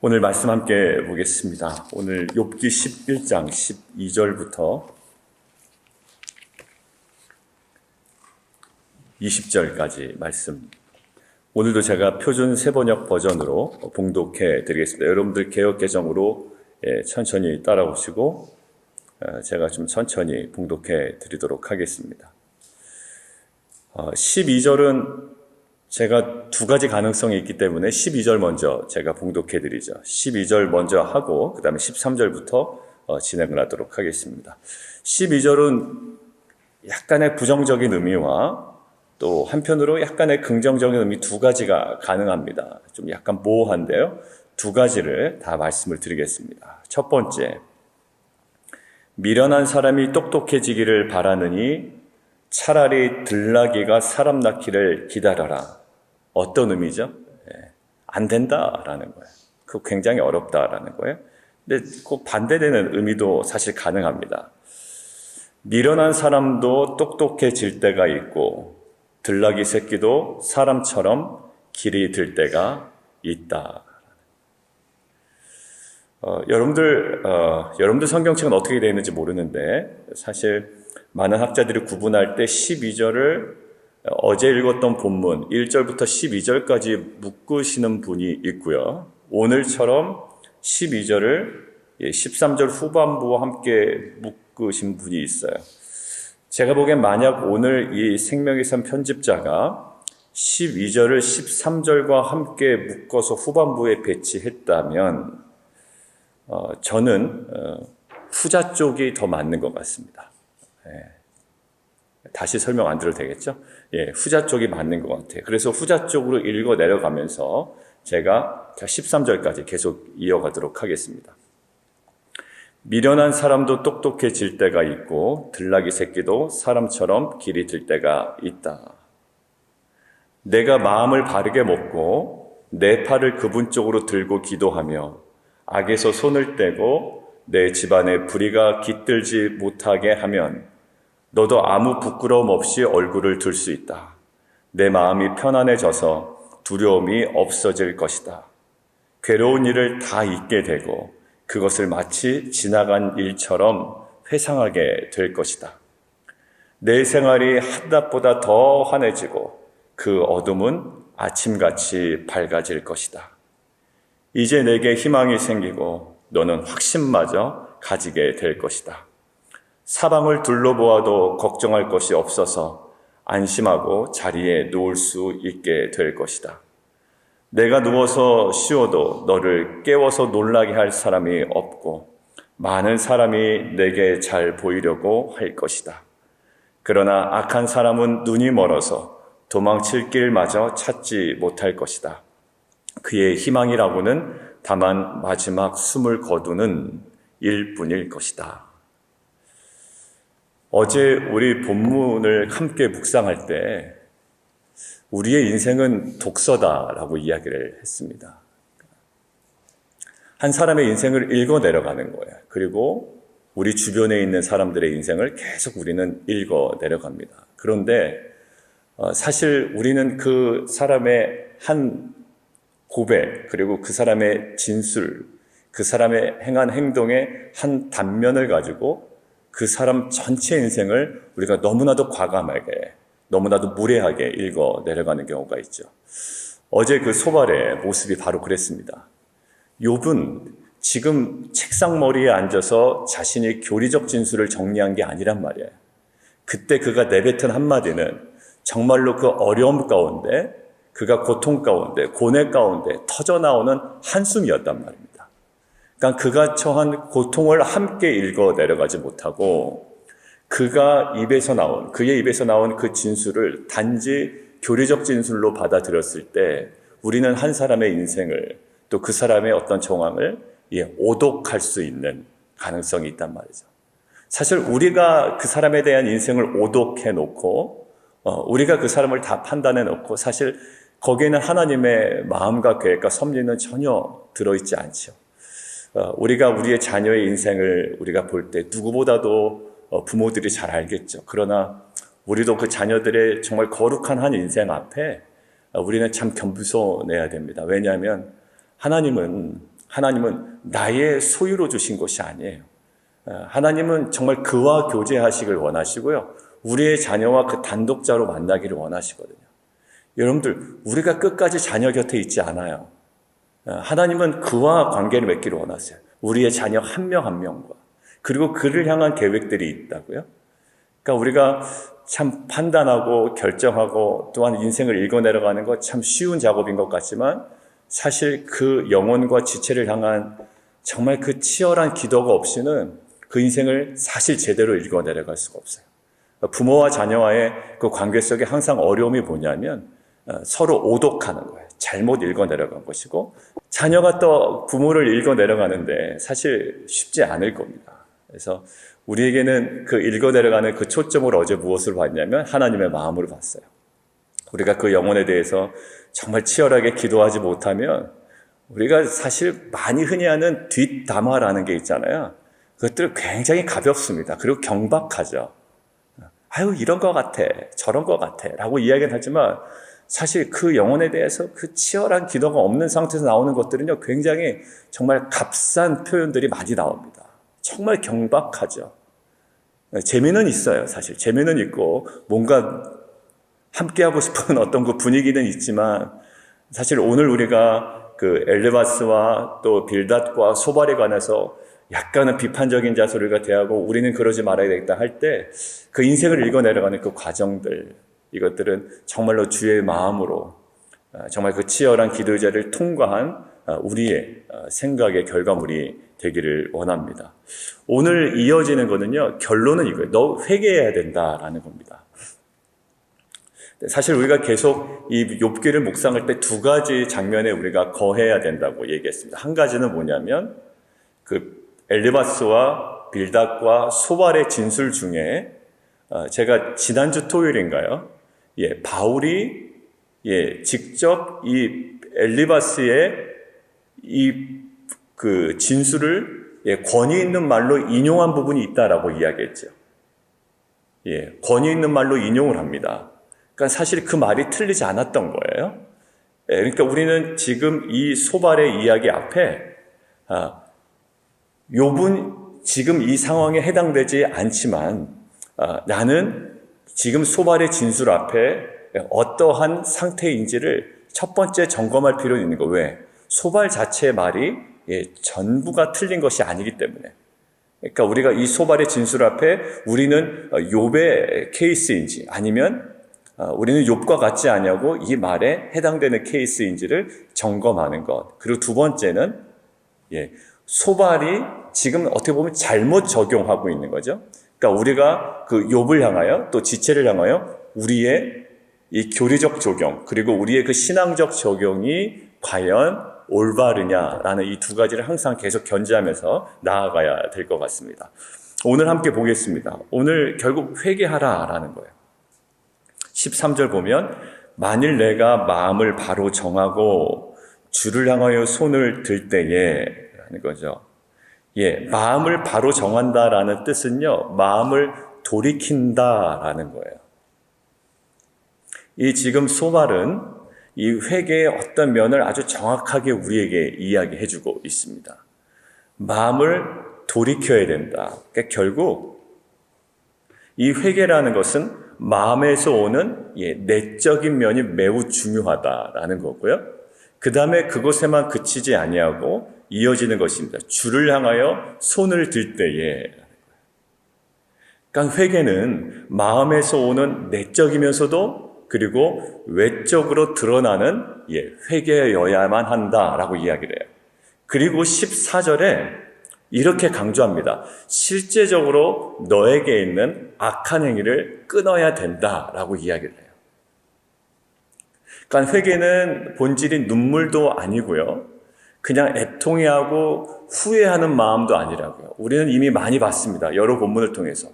오늘 말씀 함께 보겠습니다. 오늘 욥기 11장 12절부터 20절까지 말씀. 오늘도 제가 표준 세번역 버전으로 봉독해 드리겠습니다. 여러분들 개역 개정으로 천천히 따라오시고 제가 좀 천천히 봉독해 드리도록 하겠습니다. 12절은 제가 두 가지 가능성이 있기 때문에 12절 먼저 제가 봉독해 드리죠. 12절 먼저 하고 그 다음에 13절부터 진행을 하도록 하겠습니다. 12절은 약간의 부정적인 의미와 또 한편으로 약간의 긍정적인 의미 두 가지가 가능합니다. 좀 약간 모호한데요. 두 가지를 다 말씀을 드리겠습니다. 첫 번째, 미련한 사람이 똑똑해지기를 바라느니 차라리 들나귀가 사람 낳기를 기다려라. 어떤 의미죠? 안 된다라는 거예요. 그거 굉장히 어렵다라는 거예요. 근데 그 반대되는 의미도 사실 가능합니다. 미련한 사람도 똑똑해질 때가 있고 들나귀 새끼도 사람처럼 길이 들 때가 있다. 여러분들 성경책은 어떻게 되어 있는지 모르는데 사실 많은 학자들이 구분할 때 12절을 어제 읽었던 본문 1절부터 12절까지 묶으시는 분이 있고요. 오늘처럼 12절을 13절 후반부와 함께 묶으신 분이 있어요. 제가 보기엔 만약 오늘 이 생명의 산 편집자가 12절을 13절과 함께 묶어서 후반부에 배치했다면 저는 후자 쪽이 더 맞는 것 같습니다. 다시 설명 안 드려도 되겠죠? 후자 쪽이 맞는 것 같아요. 그래서 후자 쪽으로 읽어 내려가면서 제가 13절까지 계속 이어가도록 하겠습니다. 미련한 사람도 똑똑해질 때가 있고 들나귀 새끼도 사람처럼 길이 들 때가 있다. 내가 마음을 바르게 먹고 내 팔을 그분 쪽으로 들고 기도하며 악에서 손을 떼고 내 집안에 불의가 깃들지 못하게 하면 너도 아무 부끄러움 없이 얼굴을 들 수 있다. 내 마음이 편안해져서 두려움이 없어질 것이다. 괴로운 일을 다 잊게 되고 그것을 마치 지나간 일처럼 회상하게 될 것이다. 내 생활이 한낮보다 더 환해지고 그 어둠은 아침같이 밝아질 것이다. 이제 내게 희망이 생기고 너는 확신마저 가지게 될 것이다. 사방을 둘러보아도 걱정할 것이 없어서 안심하고 자리에 누울 수 있게 될 것이다. 내가 누워서 쉬어도 너를 깨워서 놀라게 할 사람이 없고 많은 사람이 내게 잘 보이려고 할 것이다. 그러나 악한 사람은 눈이 멀어서 도망칠 길마저 찾지 못할 것이다. 그의 희망이라고는 다만 마지막 숨을 거두는 일뿐일 것이다. 어제 우리 본문을 함께 묵상할 때 우리의 인생은 독서다라고 이야기를 했습니다. 한 사람의 인생을 읽어 내려가는 거예요. 그리고 우리 주변에 있는 사람들의 인생을 계속 우리는 읽어 내려갑니다. 그런데 사실 우리는 그 사람의 한 고백, 그리고 그 사람의 진술, 그 사람의 행한 행동의 한 단면을 가지고 그 사람 전체 인생을 우리가 너무나도 과감하게, 너무나도 무례하게 읽어 내려가는 경우가 있죠. 어제 그 소발의 모습이 바로 그랬습니다. 욥은 지금 책상 머리에 앉아서 자신의 교리적 진술을 정리한 게 아니란 말이에요. 그때 그가 내뱉은 한마디는 정말로 그 어려움 가운데, 그가 고통 가운데, 고뇌 가운데 터져나오는 한숨이었단 말입니다. 그러니까 그가 처한 고통을 함께 읽어 내려가지 못하고 그의 입에서 나온 그 진술을 단지 교리적 진술로 받아들였을 때 우리는 한 사람의 인생을 또 그 사람의 어떤 정황을 오독할 수 있는 가능성이 있단 말이죠. 사실 우리가 그 사람에 대한 인생을 오독해 놓고 우리가 그 사람을 다 판단해 놓고 사실 거기에는 하나님의 마음과 계획과 섭리는 전혀 들어있지 않죠. 우리가 우리의 자녀의 인생을 우리가 볼 때 누구보다도 부모들이 잘 알겠죠. 그러나 우리도 그 자녀들의 정말 거룩한 한 인생 앞에 우리는 참 겸손해야 됩니다. 왜냐하면 하나님은 하나님은 나의 소유로 주신 것이 아니에요. 하나님은 정말 그와 교제하시길 원하시고요. 우리의 자녀와 그 단독자로 만나기를 원하시거든요. 여러분들, 우리가 끝까지 자녀 곁에 있지 않아요. 하나님은 그와 관계를 맺기를 원하세요. 우리의 자녀 한 명 한 명과. 그리고 그를 향한 계획들이 있다고요. 그러니까 우리가 참 판단하고 결정하고 또한 인생을 읽어내려가는 것 참 쉬운 작업인 것 같지만 사실 그 영혼과 지체를 향한 정말 그 치열한 기도가 없이는 그 인생을 사실 제대로 읽어내려갈 수가 없어요. 부모와 자녀와의 그 관계 속에 항상 어려움이 뭐냐면 서로 오독하는 거예요. 잘못 읽어내려간 것이고 자녀가 또 부모를 읽어내려가는데 사실 쉽지 않을 겁니다. 그래서 우리에게는 그 읽어내려가는 그 초점을 어제 무엇으로 봤냐면 하나님의 마음으로 봤어요. 우리가 그 영혼에 대해서 정말 치열하게 기도하지 못하면 우리가 사실 많이 흔히 하는 뒷담화라는 게 있잖아요. 그것들 굉장히 가볍습니다. 그리고 경박하죠. 아유 이런 것 같아 저런 것 같아 라고 이야기는 하지만 사실 그 영혼에 대해서 그 치열한 기도가 없는 상태에서 나오는 것들은요 굉장히 정말 값싼 표현들이 많이 나옵니다. 정말 경박하죠. 재미는 있어요. 사실 재미는 있고 뭔가 함께하고 싶은 어떤 그 분위기는 있지만 사실 오늘 우리가 그 엘르바스와 또 빌닷과 소발에 관해서 약간은 비판적인 자세를 대하고 우리는 그러지 말아야 되겠다 할 때 그 인생을 읽어내려가는 그 과정들 이것들은 정말로 주의 마음으로 정말 그 치열한 기도의 자리를 통과한 우리의 생각의 결과물이 되기를 원합니다. 오늘 이어지는 거는요 결론은 이거예요. 너 회개해야 된다라는 겁니다. 사실 우리가 계속 이 욥기를 묵상할 때 두 가지 장면에 우리가 거해야 된다고 얘기했습니다. 한 가지는 뭐냐면 그 엘르바스와 빌닷과 소발의 진술 중에 제가 지난주 토요일인가요? 바울이 직접 이 엘리바스의 이 그 진술을 권위 있는 말로 인용한 부분이 있다라고 이야기했죠. 권위 있는 말로 인용을 합니다. 그러니까 사실 그 말이 틀리지 않았던 거예요. 그러니까 우리는 지금 이 소발의 이야기 앞에 욥은 지금 이 상황에 해당되지 않지만 나는 지금 소발의 진술 앞에 어떠한 상태인지를 첫 번째 점검할 필요는 있는 거. 왜? 소발 자체의 말이 전부가 틀린 것이 아니기 때문에. 그러니까 우리가 이 소발의 진술 앞에 우리는 욥의 케이스인지 아니면 우리는 욥과 같지 않냐고 이 말에 해당되는 케이스인지를 점검하는 것. 그리고 두 번째는 소발이 지금 어떻게 보면 잘못 적용하고 있는 거죠. 그러니까 우리가 그 욥을 향하여 또 지체를 향하여 우리의 이 교리적 적용 그리고 우리의 그 신앙적 적용이 과연 올바르냐라는 이 두 가지를 항상 계속 견지하면서 나아가야 될 것 같습니다. 오늘 함께 보겠습니다. 오늘 결국 회개하라라는 거예요. 13절 보면 만일 내가 마음을 바로 정하고 주를 향하여 손을 들 때에 라는 거죠. 마음을 바로 정한다라는 뜻은요, 마음을 돌이킨다라는 거예요. 이 지금 소발은 이 회개의 어떤 면을 아주 정확하게 우리에게 이야기해주고 있습니다. 마음을 돌이켜야 된다. 그러니까 결국 이 회개라는 것은 마음에서 오는 내적인 면이 매우 중요하다라는 거고요. 그 다음에 그것에만 그치지 아니하고 이어지는 것입니다. 주를 향하여 손을 들 때에. 그러니까 회개는 마음에서 오는 내적이면서도 그리고 외적으로 드러나는 회개여야만 한다라고 이야기를 해요. 그리고 14절에 이렇게 강조합니다. 실제적으로 너에게 있는 악한 행위를 끊어야 된다라고 이야기를 해요. 그러니까 회개는 본질이 눈물도 아니고요. 그냥 애통해하고 후회하는 마음도 아니라고요. 우리는 이미 많이 봤습니다. 여러 본문을 통해서.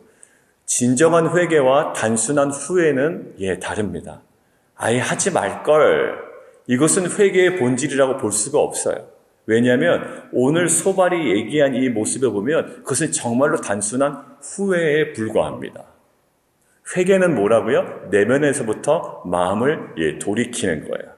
진정한 회개와 단순한 후회는 다릅니다. 아예 하지 말걸. 이것은 회개의 본질이라고 볼 수가 없어요. 왜냐하면 오늘 소발이 얘기한 이 모습에 보면 그것은 정말로 단순한 후회에 불과합니다. 회개는 뭐라고요? 내면에서부터 마음을 돌이키는 거예요.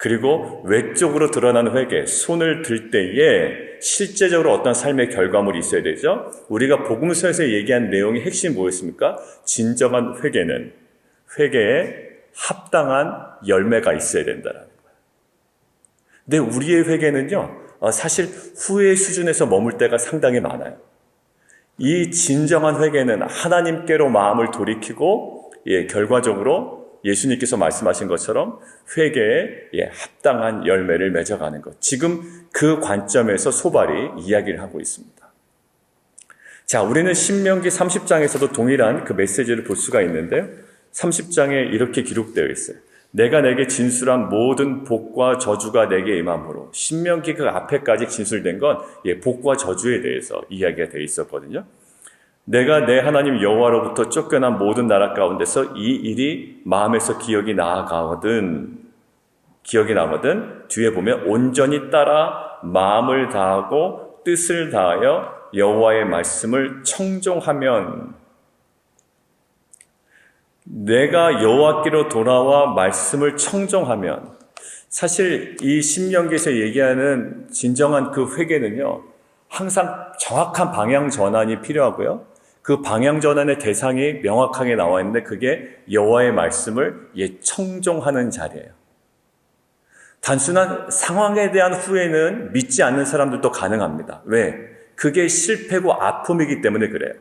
그리고 외적으로 드러나는 회개, 손을 들 때에 실제적으로 어떤 삶의 결과물이 있어야 되죠. 우리가 복음서에서 얘기한 내용의 핵심이 뭐였습니까? 진정한 회개는 회개에 합당한 열매가 있어야 된다는 거예요. 근데 우리의 회개는요, 사실 후회 수준에서 머물 때가 상당히 많아요. 이 진정한 회개는 하나님께로 마음을 돌이키고 결과적으로 예수님께서 말씀하신 것처럼 회개에 합당한 열매를 맺어가는 것. 지금 그 관점에서 소발이 이야기를 하고 있습니다. 자, 우리는 신명기 30장에서도 동일한 그 메시지를 볼 수가 있는데요. 30장에 이렇게 기록되어 있어요. 내가 내게 진술한 모든 복과 저주가 내게 임함으로. 신명기 그 앞에까지 진술된 건 복과 저주에 대해서 이야기가 되어 있었거든요. 내가 내 하나님 여호와로부터 쫓겨난 모든 나라 가운데서 이 일이 마음에서 기억이 나거든 뒤에 보면 온전히 따라 마음을 다하고 뜻을 다하여 여호와의 말씀을 청종하면, 내가 여호와께로 돌아와 말씀을 청종하면, 사실 이 신명기에서 얘기하는 진정한 그 회개는요, 항상 정확한 방향 전환이 필요하고요. 그 방향 전환의 대상이 명확하게 나와 있는데 그게 여호와의 말씀을 청종하는 자리예요. 단순한 상황에 대한 후회는 믿지 않는 사람들도 가능합니다. 왜? 그게 실패고 아픔이기 때문에 그래요.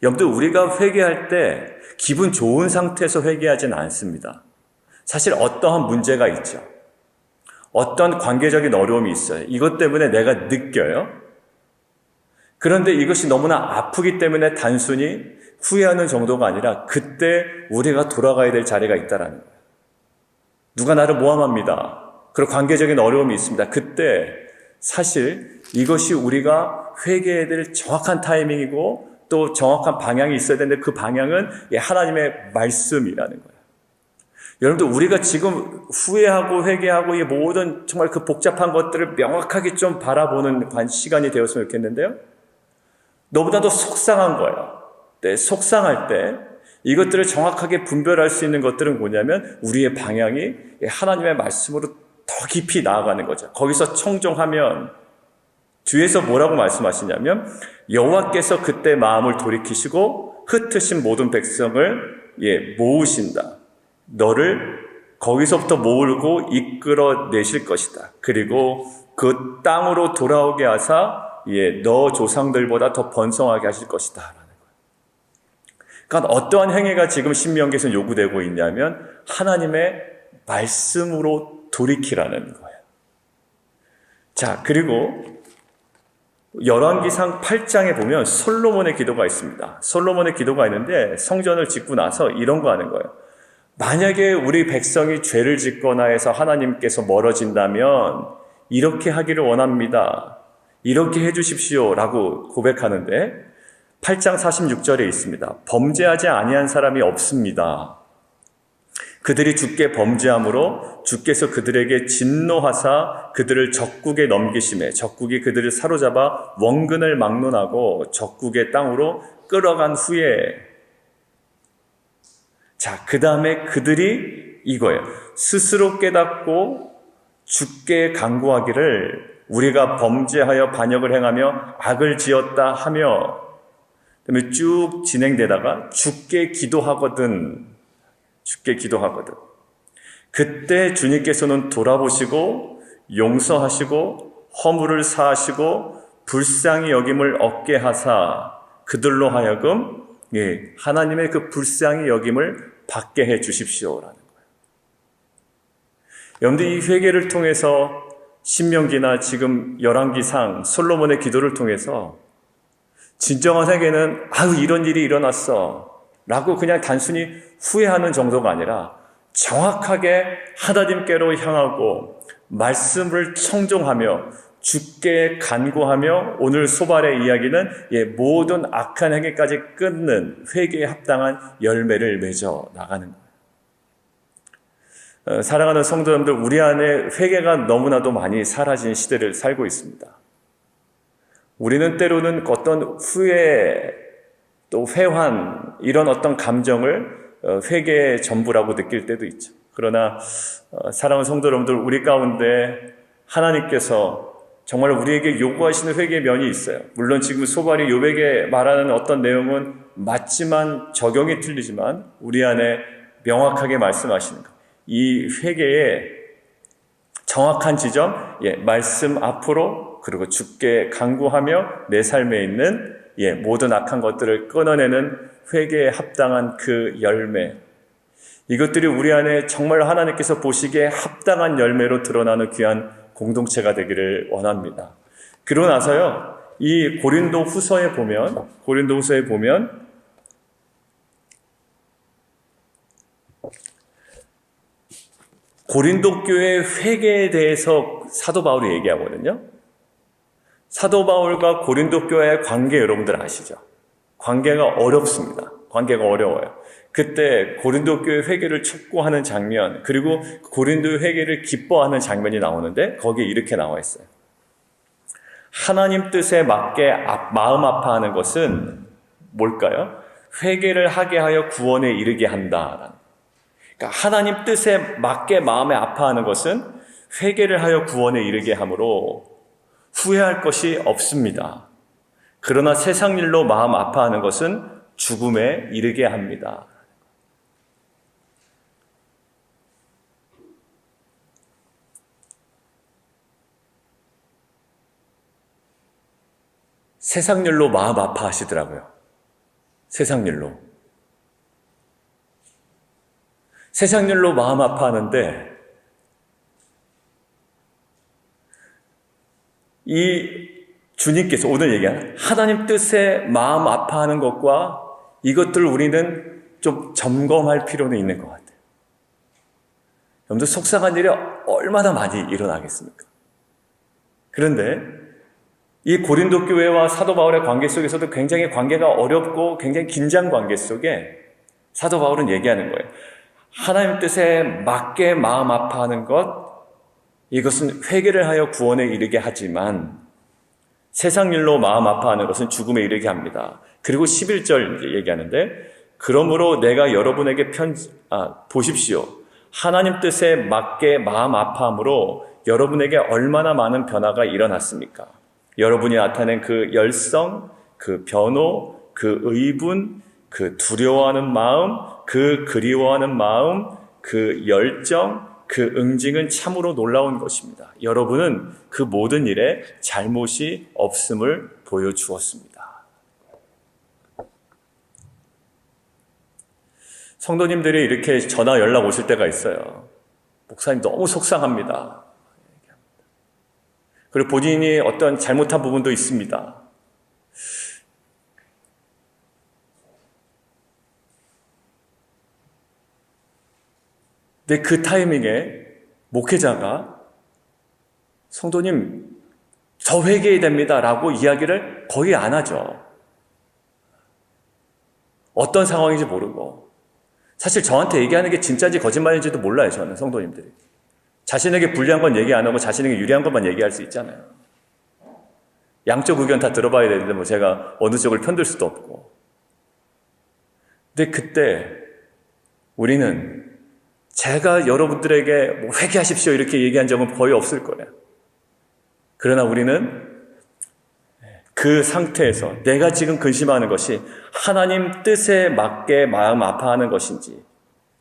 여러분들, 우리가 회개할 때 기분 좋은 상태에서 회개하지는 않습니다. 사실 어떠한 문제가 있죠. 어떤 관계적인 어려움이 있어요. 이것 때문에 내가 느껴요. 그런데 이것이 너무나 아프기 때문에 단순히 후회하는 정도가 아니라 그때 우리가 돌아가야 될 자리가 있다라는 거예요. 누가 나를 모함합니다. 그리고 관계적인 어려움이 있습니다. 그때 사실 이것이 우리가 회개해야 될 정확한 타이밍이고 또 정확한 방향이 있어야 되는데 그 방향은 하나님의 말씀이라는 거예요. 여러분들, 우리가 지금 후회하고 회개하고 이 모든 정말 그 복잡한 것들을 명확하게 좀 바라보는 시간이 되었으면 좋겠는데요. 너보다도 속상한 거예요. 속상할 때 이것들을 정확하게 분별할 수 있는 것들은 뭐냐면 우리의 방향이 하나님의 말씀으로 더 깊이 나아가는 거죠. 거기서 청종하면, 뒤에서 뭐라고 말씀하시냐면 여호와께서 그때 마음을 돌이키시고 흩으신 모든 백성을 모으신다. 너를 거기서부터 모으고 이끌어내실 것이다. 그리고 그 땅으로 돌아오게 하사 너 조상들보다 더 번성하게 하실 것이다 라는 거예요. 그러니까 어떠한 행위가 지금 신명기에서 요구되고 있냐면 하나님의 말씀으로 돌이키라는 거예요. 자, 그리고 열왕기상 8장에 보면 솔로몬의 기도가 있습니다. 솔로몬의 기도가 있는데 성전을 짓고 나서 이런 거 하는 거예요. 만약에 우리 백성이 죄를 짓거나 해서 하나님께서 멀어진다면 이렇게 하기를 원합니다. 이렇게 해주십시오 라고 고백하는데 8장 46절에 있습니다. 범죄하지 아니한 사람이 없습니다. 그들이 주께 범죄함으로 주께서 그들에게 진노하사 그들을 적국에 넘기심에 적국이 그들을 사로잡아 원근을 막론하고 적국의 땅으로 끌어간 후에, 자, 그 다음에 그들이 이거예요. 스스로 깨닫고 주께 간구하기를 우리가 범죄하여 반역을 행하며 악을 지었다 하며, 그다음에 쭉 진행되다가 주께 기도하거든. 그때 주님께서는 돌아보시고 용서하시고 허물을 사하시고 불쌍히 여김을 얻게 하사 그들로 하여금 하나님의 그 불쌍히 여김을 받게 해 주십시오라는 거예요. 여러분들, 이 회개를 통해서 신명기나 지금 열왕기상 솔로몬의 기도를 통해서 진정한 회개는 이런 일이 일어났어 라고 그냥 단순히 후회하는 정도가 아니라 정확하게 하나님께로 향하고 말씀을 청종하며 주께 간구하며 오늘 소발의 이야기는 모든 악한 행위까지 끊는 회개에 합당한 열매를 맺어 나가는 거예요. 사랑하는 성도 여러분들, 우리 안에 회개가 너무나도 많이 사라진 시대를 살고 있습니다. 우리는 때로는 어떤 후회, 또 회환, 이런 어떤 감정을 회개의 전부라고 느낄 때도 있죠. 그러나 사랑하는 성도 여러분들, 우리 가운데 하나님께서 정말 우리에게 요구하시는 회개의 면이 있어요. 물론 지금 소발이 욥에게 말하는 어떤 내용은 맞지만 적용이 틀리지만 우리 안에 명확하게 말씀하시는 것. 이 회개의 정확한 지점, 말씀 앞으로 그리고 주께 간구하며 내 삶에 있는 모든 악한 것들을 끊어내는 회개에 합당한 그 열매. 이것들이 우리 안에 정말 하나님께서 보시기에 합당한 열매로 드러나는 귀한 공동체가 되기를 원합니다. 그러고 나서요, 이 고린도후서에 보면 고린도 교회 회개에 대해서 사도 바울이 얘기하거든요. 사도 바울과 고린도 교회의 관계 여러분들 아시죠? 관계가 어렵습니다. 관계가 어려워요. 그때 고린도 교회 회개를 촉구하는 장면, 그리고 고린도 회개를 기뻐하는 장면이 나오는데 거기에 이렇게 나와 있어요. 하나님 뜻에 맞게 마음 아파하는 것은 뭘까요? 회개를 하게 하여 구원에 이르게 한다라는. 그러니까 하나님 뜻에 맞게 마음에 아파하는 것은 회개를 하여 구원에 이르게 함으로 후회할 것이 없습니다. 그러나 세상 일로 마음 아파하는 것은 죽음에 이르게 합니다. 세상 일로 마음 아파하시더라고요. 세상 일로. 세상 일로 마음 아파하는데 이 주님께서 오늘 얘기하는 하나님 뜻에 마음 아파하는 것과 이것들을 우리는 좀 점검할 필요는 있는 것 같아요. 여러분들 속상한 일이 얼마나 많이 일어나겠습니까? 그런데 이 고린도 교회와 사도 바울의 관계 속에서도 굉장히 관계가 어렵고 굉장히 긴장 관계 속에 사도 바울은 얘기하는 거예요. 하나님 뜻에 맞게 마음 아파하는 것, 이것은 회개를 하여 구원에 이르게 하지만 세상 일로 마음 아파하는 것은 죽음에 이르게 합니다. 그리고 11절 얘기하는데, 그러므로 내가 여러분에게 보십시오. 하나님 뜻에 맞게 마음 아파함으로 여러분에게 얼마나 많은 변화가 일어났습니까? 여러분이 나타낸 그 열성, 그 변호, 그 의분, 그 두려워하는 마음, 그 그리워하는 마음, 그 열정, 그 응징은 참으로 놀라운 것입니다. 여러분은 그 모든 일에 잘못이 없음을 보여주었습니다. 성도님들이 이렇게 전화 연락 오실 때가 있어요. 목사님 너무 속상합니다. 그리고 본인이 어떤 잘못한 부분도 있습니다. 근데 그 타이밍에 목회자가 성도님 저 회개해야 됩니다 라고 이야기를 거의 안 하죠. 어떤 상황인지 모르고 사실 저한테 얘기하는 게 진짜인지 거짓말인지도 몰라요. 저는 성도님들이 자신에게 불리한 건 얘기 안 하고 자신에게 유리한 것만 얘기할 수 있잖아요. 양쪽 의견 다 들어봐야 되는데 뭐 제가 어느 쪽을 편들 수도 없고. 근데 그때 우리는 제가 여러분들에게 뭐 회개하십시오 이렇게 얘기한 적은 거의 없을 거예요. 그러나 우리는 그 상태에서 내가 지금 근심하는 것이 하나님 뜻에 맞게 마음 아파하는 것인지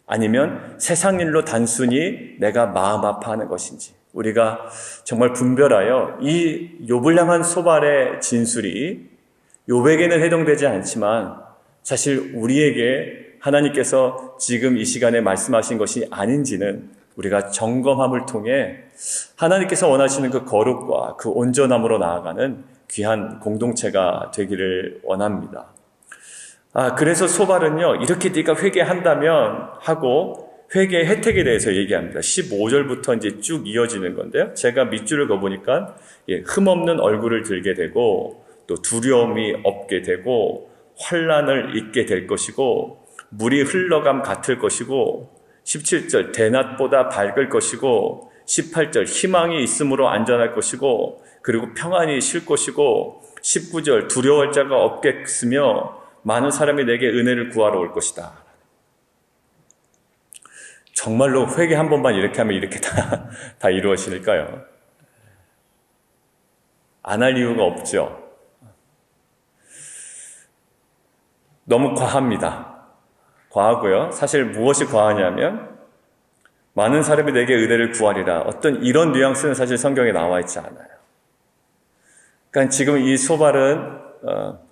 아니면 세상 일로 단순히 내가 마음 아파하는 것인지 우리가 정말 분별하여 이 욥을 향한 소발의 진술이 욥에게는 해당되지 않지만 사실 우리에게 하나님께서 지금 이 시간에 말씀하신 것이 아닌지는 우리가 점검함을 통해 하나님께서 원하시는 그 거룩과 그 온전함으로 나아가는 귀한 공동체가 되기를 원합니다. 그래서 소발은요, 이렇게 네가 회개한다면 하고 회개의 혜택에 대해서 얘기합니다. 15절부터 이제 쭉 이어지는 건데요. 제가 밑줄을 그어보니까 흠없는 얼굴을 들게 되고 또 두려움이 없게 되고 환난을 잊게 될 것이고 물이 흘러감 같을 것이고 17절 대낮보다 밝을 것이고 18절 희망이 있으므로 안전할 것이고 그리고 평안이 쉴 것이고 19절 두려워할 자가 없겠으며 많은 사람이 내게 은혜를 구하러 올 것이다. 정말로 회개 한 번만 이렇게 하면 이렇게 다 이루어질까요? 안 할 이유가 없죠. 너무 과합니다. 과하고요. 사실 무엇이 과하냐면 많은 사람이 내게 은혜를 구하리라. 어떤 이런 뉘앙스는 사실 성경에 나와 있지 않아요. 그러니까 지금 이 소발은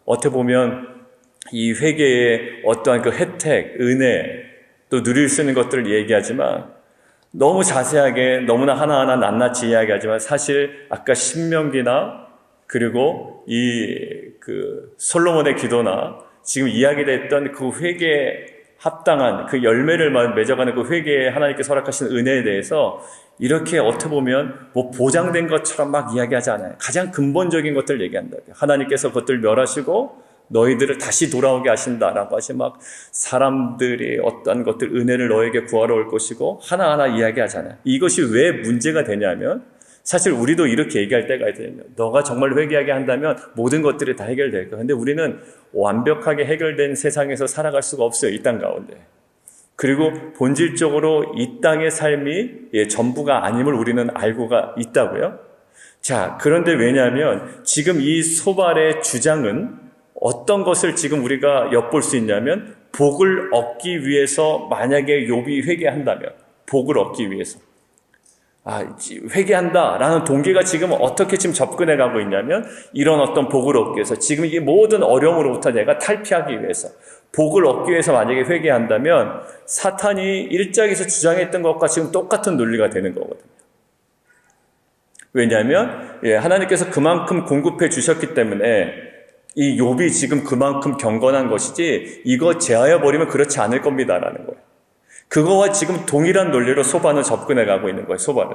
어떻게 보면 이 회개의 어떠한 그 혜택, 은혜, 또 누릴 수 있는 것들을 얘기하지만 너무 자세하게 너무나 하나하나 낱낱이 이야기하지만 사실 아까 신명기나 그리고 그 솔로몬의 기도나 지금 이야기됐던 그 회개에 합당한 그 열매를 맺어가는 그 회개에 하나님께서 허락하신 은혜에 대해서 이렇게 어떻게 보면 뭐 보장된 것처럼 막 이야기하지 않아요. 가장 근본적인 것들을 얘기한다. 하나님께서 그것들을 멸하시고 너희들을 다시 돌아오게 하신다라고 하시 막 사람들이 어떤 것들 은혜를 너에게 구하러 올 것이고 하나하나 이야기하잖아요. 이것이 왜 문제가 되냐면 사실 우리도 이렇게 얘기할 때가 있어요. 너가 정말 회개하게 한다면 모든 것들이 다 해결될 거야. 그런데 우리는 완벽하게 해결된 세상에서 살아갈 수가 없어요. 이 땅 가운데. 그리고 본질적으로 이 땅의 삶이 전부가 아님을 우리는 알고가 있다고요. 자, 그런데 왜냐하면 지금 이 소발의 주장은 어떤 것을 지금 우리가 엿볼 수 있냐면 복을 얻기 위해서 만약에 욥이 회개한다면 복을 얻기 위해서 회개한다라는 동기가 지금 어떻게 지금 접근해 가고 있냐면 이런 어떤 복을 얻기 위해서 지금 이 모든 어려움으로부터 내가 탈피하기 위해서 복을 얻기 위해서 만약에 회개한다면 사탄이 일장에서 주장했던 것과 지금 똑같은 논리가 되는 거거든요. 왜냐하면 하나님께서 그만큼 공급해 주셨기 때문에 이 욥이 지금 그만큼 경건한 것이지 이거 제하여 버리면 그렇지 않을 겁니다라는 거예요. 그거와 지금 동일한 논리로 소발은 접근해 가고 있는 거예요. 소발은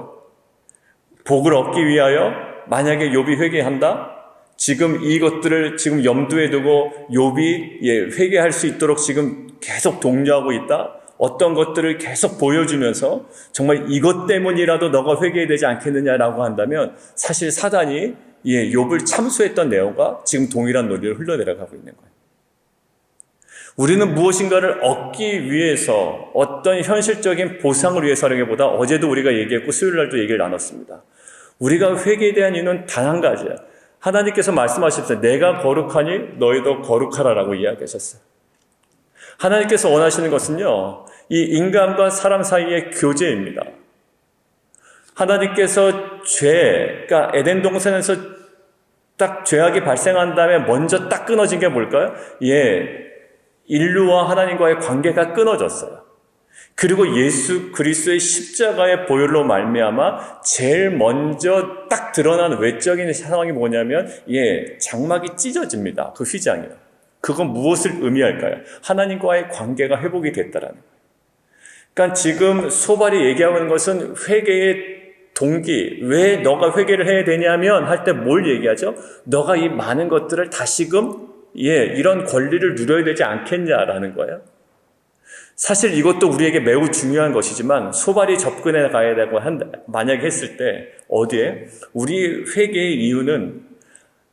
복을 얻기 위하여 만약에 욥이 회개한다. 지금 이것들을 지금 염두에 두고 욥이 회개할 수 있도록 지금 계속 독려하고 있다. 어떤 것들을 계속 보여주면서 정말 이것 때문이라도 너가 회개해야 되지 않겠느냐라고 한다면 사실 사단이 욥을 참수했던 내용과 지금 동일한 논리를 흘러내려가고 있는 거예요. 우리는 무엇인가를 얻기 위해서 어떤 현실적인 보상을 위해서라기보다 어제도 우리가 얘기했고 수요일날도 얘기를 나눴습니다. 우리가 회개에 대한 이유는 단 한 가지야. 하나님께서 말씀하셨어요. 내가 거룩하니 너희도 거룩하라라고 이야기하셨어요. 하나님께서 원하시는 것은요, 이 인간과 사람 사이의 교제입니다. 하나님께서 그러니까 에덴 동산에서 딱 죄악이 발생한 다음에 먼저 딱 끊어진 게 뭘까요? 인류와 하나님과의 관계가 끊어졌어요. 그리고 예수 그리스도의 십자가의 보혈로 말미암아 제일 먼저 딱 드러난 외적인 상황이 뭐냐면 장막이 찢어집니다. 그 휘장이요. 그건 무엇을 의미할까요? 하나님과의 관계가 회복이 됐다라는 거예요. 그러니까 지금 소발이 얘기하고 있는 것은 회개의 동기, 왜 너가 회개를 해야 되냐면 할 때 뭘 얘기하죠? 너가 이 많은 것들을 다시금 이런 권리를 누려야 되지 않겠냐라는 거예요. 사실 이것도 우리에게 매우 중요한 것이지만 소발이 접근해 가야 되고 만약에 했을 때 어디에? 우리 회개의 이유는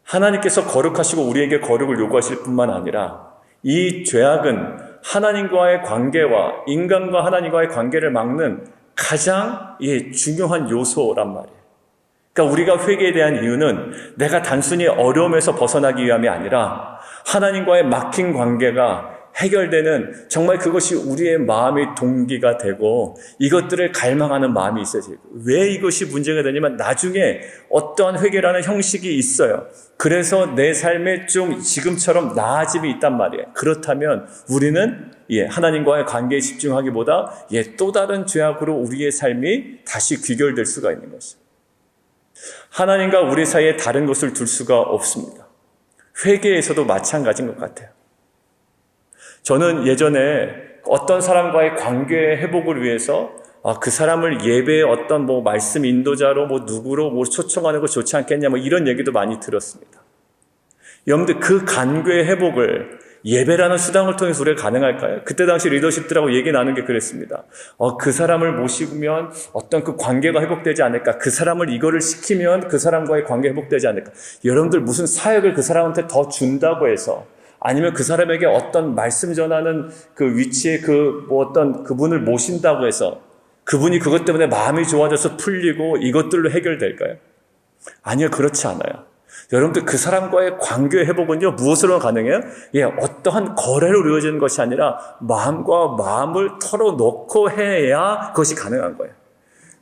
하나님께서 거룩하시고 우리에게 거룩을 요구하실 뿐만 아니라 이 죄악은 하나님과의 관계와 인간과 하나님과의 관계를 막는 가장 중요한 요소란 말이에요. 그러니까 우리가 회개에 대한 이유는 내가 단순히 어려움에서 벗어나기 위함이 아니라 하나님과의 막힌 관계가 해결되는 정말 그것이 우리의 마음의 동기가 되고 이것들을 갈망하는 마음이 있어야 돼요. 왜 이것이 문제가 되냐면 나중에 어떠한 회개라는 형식이 있어요. 그래서 내 삶에 좀 지금처럼 나아짐이 있단 말이에요. 그렇다면 우리는 하나님과의 관계에 집중하기보다 또 다른 죄악으로 우리의 삶이 다시 귀결될 수가 있는 것이죠. 하나님과 우리 사이에 다른 것을 둘 수가 없습니다. 회개에서도 마찬가지인 것 같아요. 저는 예전에 어떤 사람과의 관계 회복을 위해서 그 사람을 예배의 어떤 말씀 인도자로 누구로 초청하는 거 좋지 않겠냐 이런 얘기도 많이 들었습니다. 여러분들 그 관계 회복을 예배라는 수단을 통해서 우리가 가능할까요? 그때 당시 리더십들하고 얘기 나눈 게 그랬습니다. 그 사람을 모시면 어떤 그 관계가 회복되지 않을까? 그 사람을 이거를 시키면 그 사람과의 관계 회복되지 않을까? 여러분들 무슨 사역을 그 사람한테 더 준다고 해서 아니면 그 사람에게 어떤 말씀 전하는 그 위치에 어떤 그분을 모신다고 해서 그분이 그것 때문에 마음이 좋아져서 풀리고 이것들로 해결될까요? 아니요, 그렇지 않아요. 여러분들 그 사람과의 관계 회복은요, 무엇으로 가능해요? 어떠한 거래로 이루어지는 것이 아니라 마음과 마음을 털어놓고 해야 그것이 가능한 거예요.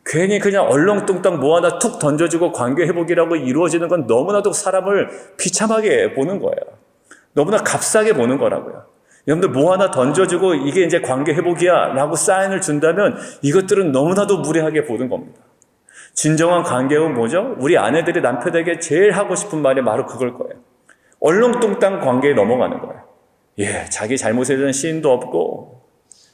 괜히 그냥 얼렁뚱땅 뭐 하나 툭 던져주고 관계 회복이라고 이루어지는 건 너무나도 사람을 비참하게 보는 거예요. 너무나 값싸게 보는 거라고요. 여러분들 뭐 하나 던져주고 이게 이제 관계 회복이야 라고 사인을 준다면 이것들은 너무나도 무례하게 보는 겁니다. 진정한 관계는 뭐죠? 우리 아내들이 남편에게 제일 하고 싶은 말이 바로 그걸 거예요. 얼렁뚱땅 관계에 넘어가는 거예요. 자기 잘못에 대한 시인도 없고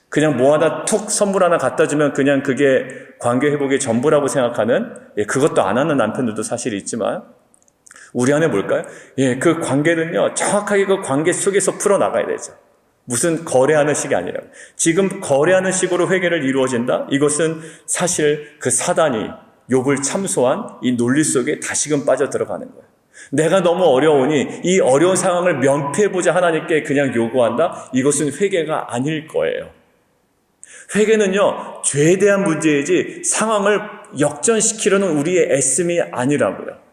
그냥 뭐 하나 툭 선물 하나 갖다 주면 그냥 그게 관계 회복의 전부라고 생각하는 그것도 안 하는 남편들도 사실 있지만 우리 안에 뭘까요? 그 관계는요, 정확하게 그 관계 속에서 풀어나가야 되죠. 무슨 거래하는 식이 아니라. 지금 거래하는 식으로 회개를 이루어진다? 이것은 사실 그 사단이 욥을 참소한 이 논리 속에 다시금 빠져 들어가는 거예요. 내가 너무 어려우니 이 어려운 상황을 면피해보자 하나님께 그냥 요구한다? 이것은 회개가 아닐 거예요. 회개는요, 죄에 대한 문제이지 상황을 역전시키려는 우리의 애씀이 아니라고요.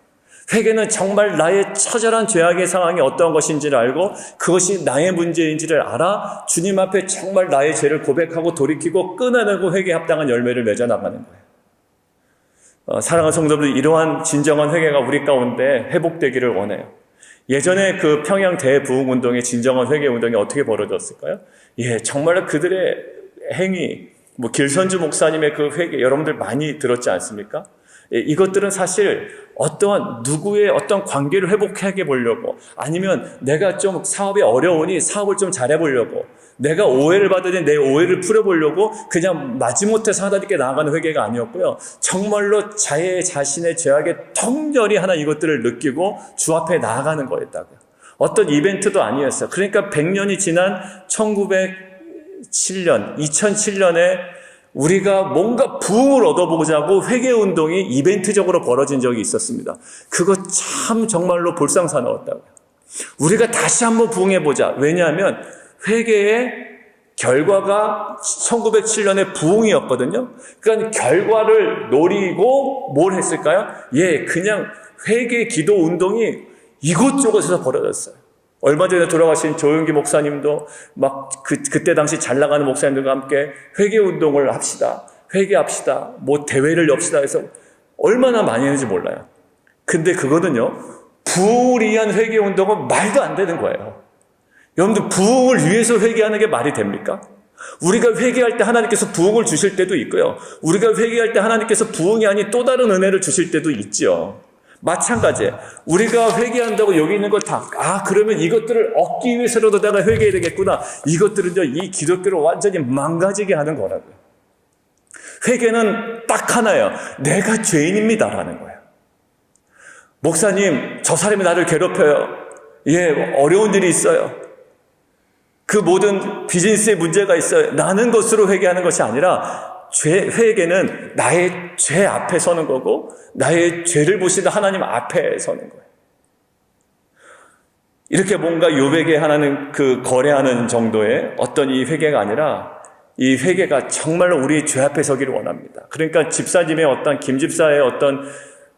회개는 정말 나의 처절한 죄악의 상황이 어떠한 것인지를 알고 그것이 나의 문제인지를 알아 주님 앞에 정말 나의 죄를 고백하고 돌이키고 끊어내고 회개에 합당한 열매를 맺어나가는 거예요. 사랑하는 성도들, 이러한 진정한 회개가 우리 가운데 회복되기를 원해요. 예전에 그 평양 대부흥운동의 진정한 회개운동이 어떻게 벌어졌을까요? 정말로 그들의 행위, 길선주 목사님의 그 회개, 여러분들 많이 들었지 않습니까? 이것들은 사실 어떠한 누구의 어떤 관계를 회복하게 보려고, 아니면 내가 좀 사업이 어려우니 사업을 좀 잘해보려고, 내가 오해를 받으니 내 오해를 풀어보려고 그냥 마지못해서 하나님께 나아가는 회개가 아니었고요. 정말로 자신의 죄악의 통렬히 하나 이것들을 느끼고 주 앞에 나아가는 거였다고요. 어떤 이벤트도 아니었어요. 그러니까 100년이 지난 2007년에 우리가 뭔가 부흥을 얻어보고자 하고 회개운동이 이벤트적으로 벌어진 적이 있었습니다. 그거 참 정말로 볼상사나웠다고요. 우리가 다시 한번 부흥해보자. 왜냐하면 회개의 결과가 1907년에 부흥이었거든요. 그러니까 결과를 노리고 뭘 했을까요? 그냥 회개 기도 운동이 이곳저곳에서 벌어졌어요. 얼마 전에 돌아가신 조용기 목사님도 그때 당시 잘 나가는 목사님들과 함께 회개 운동을 합시다. 회개합시다. 대회를 엽시다 해서 얼마나 많이 했는지 몰라요. 근데 그거는요, 부흥을 위한 회개 운동은 말도 안 되는 거예요. 여러분들, 부흥을 위해서 회개하는 게 말이 됩니까? 우리가 회개할 때 하나님께서 부흥을 주실 때도 있고요. 우리가 회개할 때 하나님께서 부흥이 아닌 또 다른 은혜를 주실 때도 있죠. 마찬가지예요. 우리가 회개한다고 여기 있는 거 그러면 이것들을 얻기 위해서라도 내가 회개해야 되겠구나. 이것들은요, 이 기독교를 완전히 망가지게 하는 거라고요. 회개는 딱 하나예요. 내가 죄인입니다라는 거예요. 목사님, 저 사람이 나를 괴롭혀요. 어려운 일이 있어요. 그 모든 비즈니스에 문제가 있어요. 나는 것으로 회개하는 것이 아니라 회개는 나의 죄 앞에 서는 거고 나의 죄를 보시는 하나님 앞에 서는 거예요. 이렇게 뭔가 욥에게 하나는 그 거래하는 정도의 어떤 이 회개가 아니라 이 회개가 정말로 우리 죄 앞에 서기를 원합니다. 그러니까 집사님의 어떤 김집사의 어떤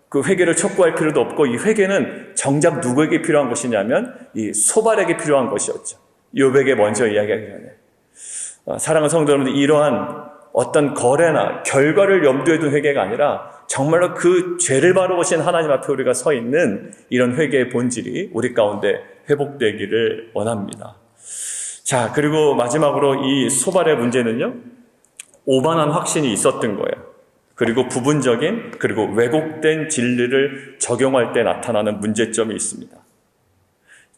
그 회개를 촉구할 필요도 없고 이 회개는 정작 누구에게 필요한 것이냐면 이 소발에게 필요한 것이었죠. 욥에게 먼저 이야기하기 전에. 사랑하는 성도 여러분들, 이러한 어떤 거래나 결과를 염두에 둔 회개가 아니라 정말로 그 죄를 바로 보신 하나님 앞에 우리가 서 있는 이런 회개의 본질이 우리 가운데 회복되기를 원합니다. 자, 그리고 마지막으로 이 소발의 문제는요, 오만한 확신이 있었던 거예요. 그리고 부분적인, 그리고 왜곡된 진리를 적용할 때 나타나는 문제점이 있습니다.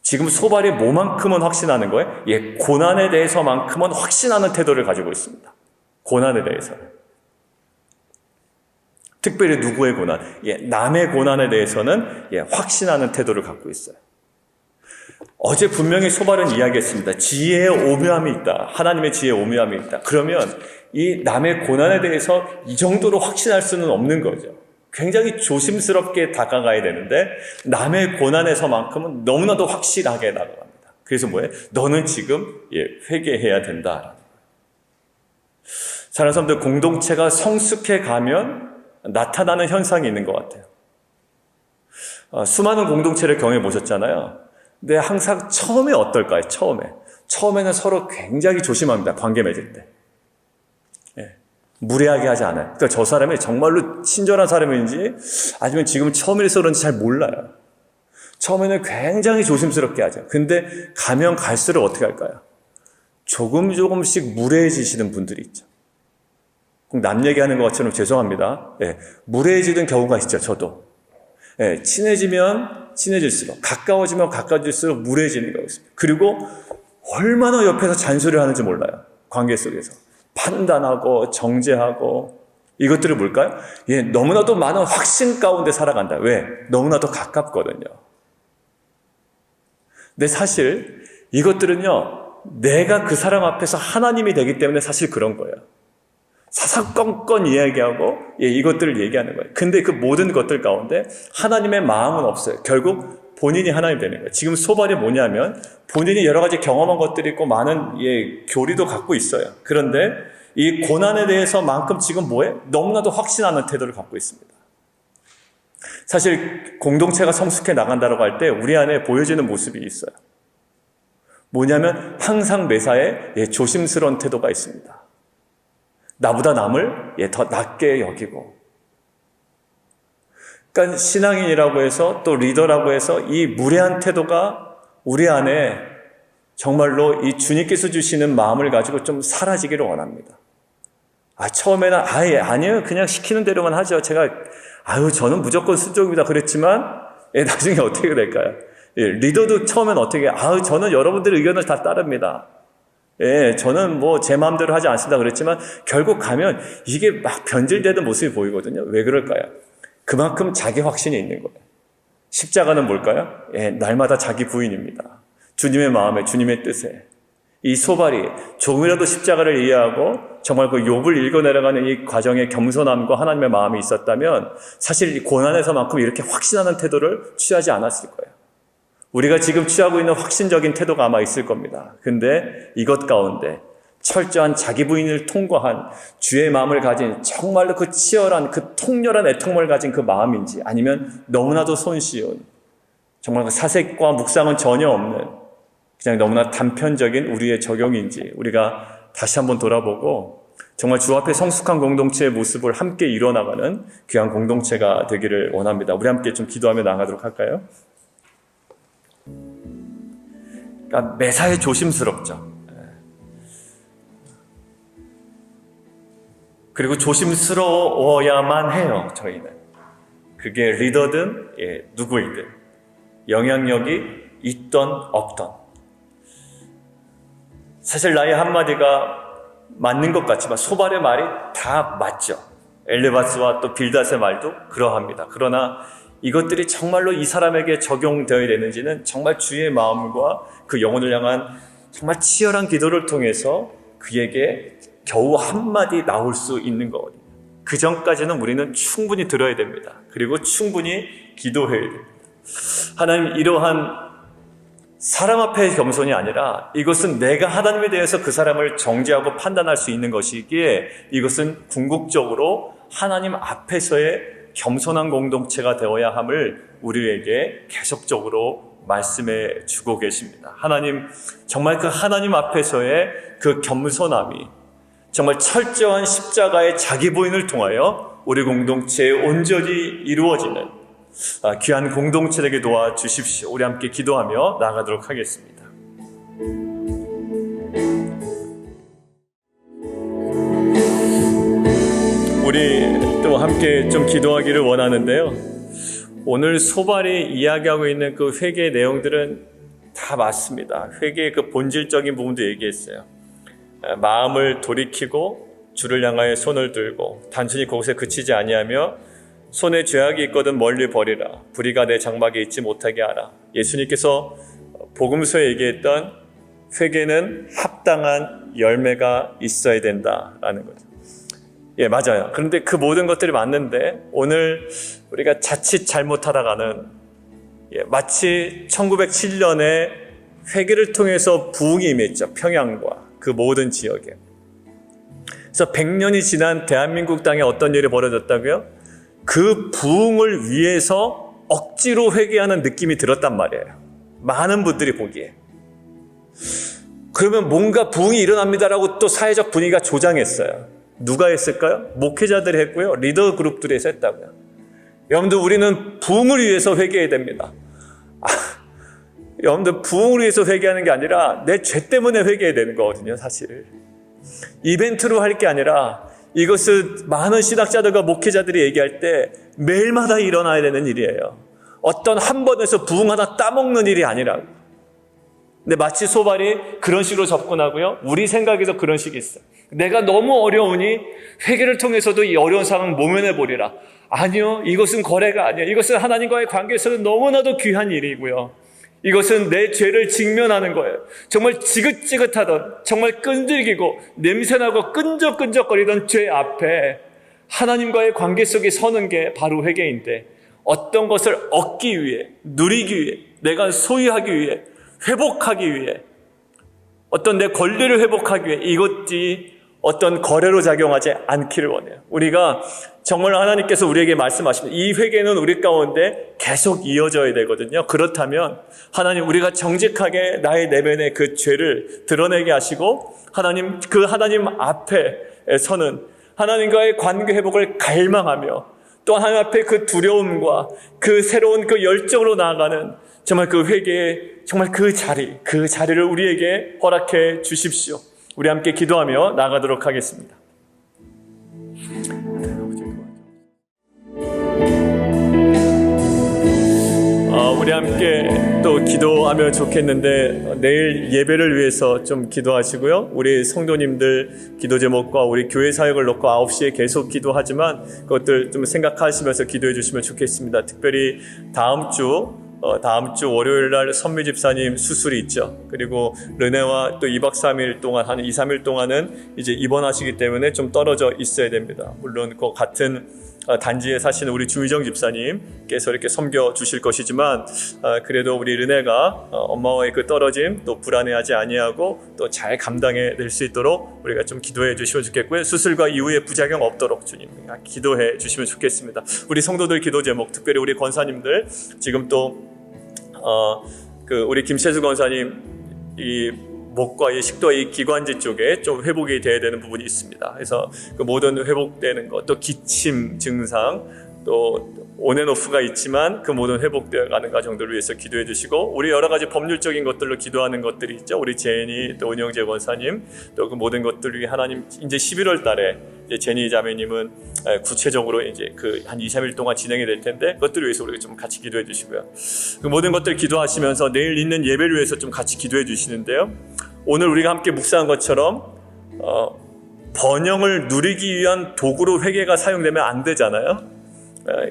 지금 소발이 뭐만큼은 확신하는 거예요? 고난에 대해서만큼은 확신하는 태도를 가지고 있습니다. 고난에 대해서. 특별히 누구의 고난? 남의 고난에 대해서는 확신하는 태도를 갖고 있어요. 어제 분명히 소발은 이야기했습니다. 지혜의 오묘함이 있다. 하나님의 지혜의 오묘함이 있다. 그러면 이 남의 고난에 대해서 이 정도로 확신할 수는 없는 거죠. 굉장히 조심스럽게 다가가야 되는데 남의 고난에서만큼은 너무나도 확실하게 다가갑니다. 그래서 뭐예요? 너는 지금 회개해야 된다. 사랑하는 사람들, 공동체가 성숙해 가면 나타나는 현상이 있는 것 같아요. 수많은 공동체를 경험해 보셨잖아요. 근데 항상 처음에 어떨까요? 처음에는 서로 굉장히 조심합니다. 관계 맺을 때. 무례하게 하지 않아요. 그러니까 저 사람이 정말로 친절한 사람인지 아니면 지금 처음이라서 그런지 잘 몰라요. 처음에는 굉장히 조심스럽게 하죠. 근데 가면 갈수록 어떻게 할까요? 조금씩 무례해지시는 분들이 있죠. 남 얘기하는 것처럼 죄송합니다. 무례해지는 경우가 있죠. 저도. 친해지면 친해질수록, 가까워지면 가까워질수록 무례해지는 경우가 있습니다. 그리고 얼마나 옆에서 잔소리를 하는지 몰라요. 관계 속에서. 판단하고 정죄하고 이것들을 뭘까요? 너무나도 많은 확신 가운데 살아간다. 왜? 너무나도 가깝거든요. 근데 사실 이것들은요, 내가 그 사람 앞에서 하나님이 되기 때문에 사실 그런 거예요. 사사건건 이야기하고 이것들을 얘기하는 거예요. 근데 그 모든 것들 가운데 하나님의 마음은 없어요. 결국 본인이 하나님 되는 거예요. 지금 소발이 뭐냐면 본인이 여러 가지 경험한 것들이 있고 많은 교리도 갖고 있어요. 그런데 이 고난에 대해서만큼 지금 너무나도 확신하는 태도를 갖고 있습니다. 사실 공동체가 성숙해 나간다고 할 때 우리 안에 보여지는 모습이 있어요. 뭐냐면 항상 매사에 조심스러운 태도가 있습니다. 나보다 남을 더 낮게 여기고, 그러니까 신앙인이라고 해서 또 리더라고 해서 이 무례한 태도가 우리 안에 정말로 이 주님께서 주시는 마음을 가지고 좀 사라지기를 원합니다. 처음에는 아니에요. 그냥 시키는 대로만 하죠. 저는 무조건 순종입니다. 그랬지만 나중에 어떻게 될까요? 리더도 처음엔 어떻게 저는 여러분들의 의견을 다 따릅니다. 저는 제 마음대로 하지 않습니다. 그랬지만 결국 가면 이게 막 변질되는 모습이 보이거든요. 왜 그럴까요? 그만큼 자기 확신이 있는 거예요. 십자가는 뭘까요? 날마다 자기 부인입니다. 주님의 마음에, 주님의 뜻에. 이 소발이 조금이라도 십자가를 이해하고 정말 그 욥을 읽어내려가는 이 과정에 겸손함과 하나님의 마음이 있었다면 사실 이 고난에서만큼 이렇게 확신하는 태도를 취하지 않았을 거예요. 우리가 지금 취하고 있는 확신적인 태도가 아마 있을 겁니다. 근데 이것 가운데 철저한 자기 부인을 통과한 주의 마음을 가진 정말로 그 치열한 그 통렬한 애통을 가진 그 마음인지, 아니면 너무나도 손쉬운 정말 그 사색과 묵상은 전혀 없는 그냥 너무나 단편적인 우리의 적용인지 우리가 다시 한번 돌아보고 정말 주 앞에 성숙한 공동체의 모습을 함께 이뤄나가는 귀한 공동체가 되기를 원합니다. 우리 함께 좀 기도하며 나가도록 할까요? 그러니까 매사에 조심스럽죠. 그리고 조심스러워야만 해요. 저희는 그게 리더든 누구이든 영향력이 있던 없던, 사실 나의 한마디가 맞는 것 같지만 소발의 말이 다 맞죠. 엘레바스와 또 빌닷의 말도 그러합니다. 그러나 이것들이 정말로 이 사람에게 적용되어야 되는지는 정말 주의 마음과 그 영혼을 향한 정말 치열한 기도를 통해서 그에게 겨우 한마디 나올 수 있는 거거든요. 그 전까지는 우리는 충분히 들어야 됩니다. 그리고 충분히 기도해야 됩니다. 하나님, 이러한 사람 앞의 겸손이 아니라 이것은 내가 하나님에 대해서 그 사람을 정죄하고 판단할 수 있는 것이기에 이것은 궁극적으로 하나님 앞에서의 겸손한 공동체가 되어야 함을 우리에게 계속적으로 말씀해 주고 계십니다. 하나님, 정말 그 하나님 앞에서의 그 겸손함이 정말 철저한 십자가의 자기 부인을 통하여 우리 공동체에 온전히 이루어지는 귀한 공동체 되게 도와주십시오. 우리 함께 기도하며 나아가도록 하겠습니다. 우리 또 함께 좀 기도하기를 원하는데요. 오늘 소발이 이야기하고 있는 그 회개의 내용들은 다 맞습니다. 회개의 그 본질적인 부분도 얘기했어요. 마음을 돌이키고 주를 향하여 손을 들고 단순히 그곳에 그치지 아니하며 손에 죄악이 있거든 멀리 버리라. 불의가 내 장막에 있지 못하게 하라. 예수님께서 복음서에 얘기했던 회개는 합당한 열매가 있어야 된다라는 거죠. 맞아요. 그런데 그 모든 것들이 맞는데 오늘 우리가 자칫 잘못하다가는 마치 1907년에 회개를 통해서 부흥이 임했죠. 평양과 그 모든 지역에. 그래서 100년이 지난 대한민국 땅에 어떤 일이 벌어졌다고요? 그 부흥을 위해서 억지로 회개하는 느낌이 들었단 말이에요. 많은 분들이 보기에. 그러면 뭔가 부흥이 일어납니다라고 또 사회적 분위기가 조장했어요. 누가 했을까요? 목회자들이 했고요. 리더 그룹들이 했다고요. 여러분들, 우리는 부흥을 위해서 회개해야 됩니다. 여러분들, 부흥을 위해서 회개하는 게 아니라 내 죄 때문에 회개해야 되는 거거든요, 사실. 이벤트로 할 게 아니라 이것은 많은 신학자들과 목회자들이 얘기할 때 매일마다 일어나야 되는 일이에요. 어떤 한 번에서 부흥 하나 따먹는 일이 아니라고. 근데 마치 소발이 그런 식으로 접근하고요. 우리 생각에서 그런 식이 있어요. 내가 너무 어려우니 회개를 통해서도 이 어려운 상황을 모면해보리라. 아니요, 이것은 거래가 아니에요. 이것은 하나님과의 관계에서는 너무나도 귀한 일이고요. 이것은 내 죄를 직면하는 거예요. 정말 지긋지긋하던, 정말 끈질기고 냄새나고 끈적끈적거리던 죄 앞에 하나님과의 관계 속에 서는 게 바로 회개인데, 어떤 것을 얻기 위해, 누리기 위해, 내가 소유하기 위해, 회복하기 위해, 어떤 내 권리를 회복하기 위해 이것이 어떤 거래로 작용하지 않기를 원해요. 우리가 정말 하나님께서 우리에게 말씀하십니다. 이 회개는 우리 가운데 계속 이어져야 되거든요. 그렇다면 하나님, 우리가 정직하게 나의 내면의 그 죄를 드러내게 하시고 하나님 앞에 서는 하나님과의 관계 회복을 갈망하며 또 하나님 앞에 그 두려움과 그 새로운 그 열정으로 나아가는 정말 그 회개의 정말 그 자리를 우리에게 허락해 주십시오. 우리 함께 기도하며 나아가도록 하겠습니다. 우리 함께 또 기도하면 좋겠는데, 내일 예배를 위해서 좀 기도하시고요. 우리 성도님들 기도 제목과 우리 교회 사역을 놓고 9시에 계속 기도하지만 그것들 좀 생각하시면서 기도해 주시면 좋겠습니다. 특별히 다음 주 월요일 날 선미 집사님 수술이 있죠. 그리고 르네와 또 2박 3일 동안, 한 2, 3일 동안은 이제 입원하시기 때문에 좀 떨어져 있어야 됩니다. 물론 그 같은 단지에 사시는 우리 주희정 집사님께서 이렇게 섬겨 주실 것이지만, 그래도 우리 르네가 엄마와의 그 떨어짐 또 불안해하지 아니하고 또 잘 감당해 낼 수 있도록 우리가 좀 기도해 주시면 좋겠고요. 수술과 이후에 부작용 없도록 주님 기도해 주시면 좋겠습니다. 우리 성도들 기도 제목, 특별히 우리 권사님들, 지금 또 우리 김세수 권사님 이 목과 이 식도와 이 기관지 쪽에 좀 회복이 돼야 되는 부분이 있습니다. 그래서 그 모든 회복되는 것, 또 기침 증상, 또 온앤오프가 있지만 그 모든 회복되어 가는 과정들을 위해서 기도해 주시고, 우리 여러 가지 법률적인 것들로 기도하는 것들이 있죠. 우리 제니, 또 은영재 권사님, 또 그 모든 것들을 위해 하나님, 이제 11월 달에 이제 제니 자매님은 구체적으로 이제 그 한 2, 3일 동안 진행이 될 텐데, 그것들을 위해서 우리가 좀 같이 기도해 주시고요. 그 모든 것들 기도하시면서 내일 있는 예배를 위해서 좀 같이 기도해 주시는데요. 오늘 우리가 함께 묵상한 것처럼 번영을 누리기 위한 도구로 회개가 사용되면 안 되잖아요.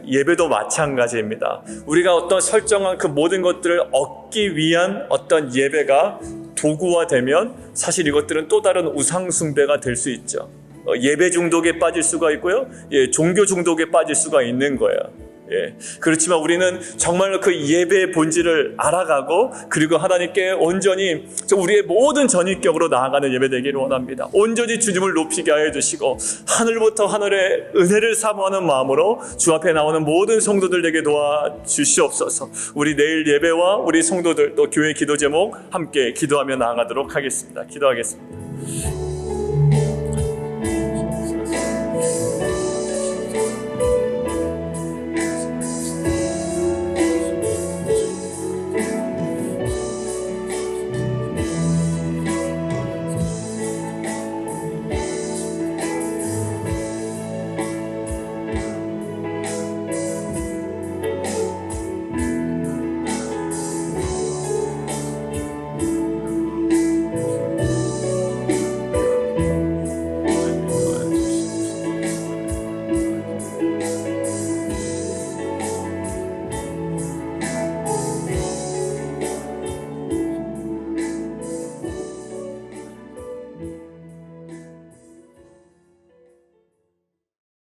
예배도 마찬가지입니다. 우리가 어떤 설정한 그 모든 것들을 얻기 위한 어떤 예배가 도구화되면 사실 이것들은 또 다른 우상 숭배가 될 수 있죠. 예배 중독에 빠질 수가 있고요. 종교 중독에 빠질 수가 있는 거예요. 그렇지만 우리는 정말로 그 예배의 본질을 알아가고, 그리고 하나님께 온전히 우리의 모든 전인격으로 나아가는 예배 되기를 원합니다. 온전히 주님을 높이게 하여 주시고, 하늘부터 하늘의 은혜를 사모하는 마음으로 주 앞에 나오는 모든 성도들에게 도와주시옵소서. 우리 내일 예배와 우리 성도들, 또 교회 기도 제목 함께 기도하며 나아가도록 하겠습니다. 기도하겠습니다.